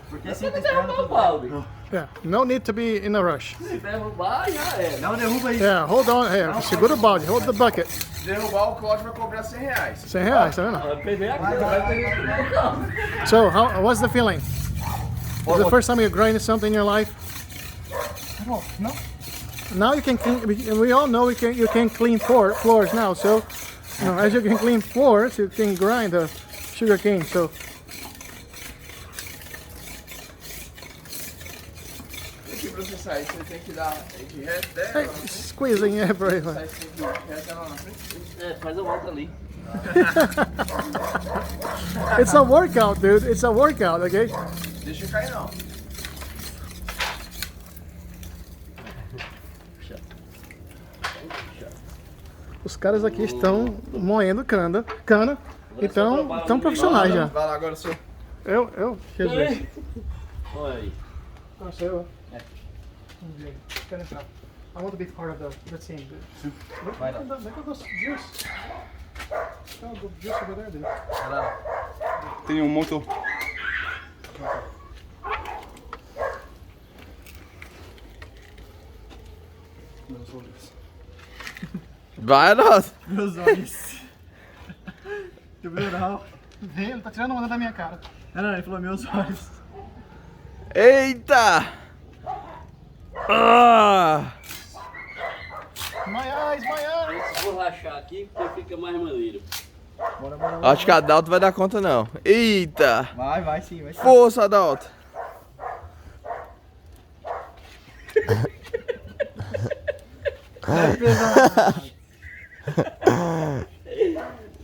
Porque se derrubar o balde. Yeah, no need to be in a rush. Se derrubar, já é. Não derruba aí. Yeah, hold on, here, segura o balde, hold the bucket. Se derrubar o Claudio vai cobrar R$100. R$100, tá vendo? Vai perder a coisa, vai perder o carro. So, what's the feeling? Is the first time you grind something in your life? No. Now you can clean, we all know you can clean floors now, so you know, as you can clean floors, you can grind the sugar cane, so. Aqui pra você sair, você tem que dar de reto Hey, squeezing everywhere. Faz a volta ali. It's a workout, dude, it's a workout, okay? Deixa cair não. Os caras aqui estão moendo cana e tão profissionais já. Vai lá, agora sou. Eu, Jesus. Olha aí. Não, sou eu. Quero entrar. I want to be part of the team. Vai lá. Look at those juice. Oh, the juice over there, dude. Vai lá. Tem um motor. Meus olhos. Vai, nossa. Meus olhos. Quebrou. Vem, ele tá tirando onda da minha cara. Não, ele falou meus olhos. Eita! Ah! My eyes, my eyes. Vou rachar aqui porque fica mais maneiro. Bora. Acho que a Adalto vai dar conta não. Eita! Vai sim, vai sim. Força, Adalto!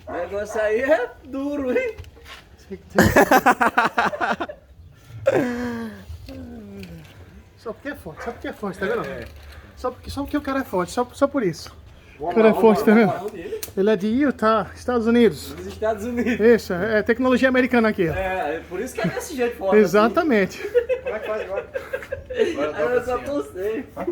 O negócio aí é duro, hein? Só porque é forte, tá vendo? Só porque o cara é forte, só por isso. O cara é forte, tá vendo? Ele é de Utah, Estados Unidos. Dos Estados Unidos. Isso, é tecnologia americana aqui, ó. É por isso que é desse jeito forte. Exatamente. Como é que faz agora? Eu só tô sem.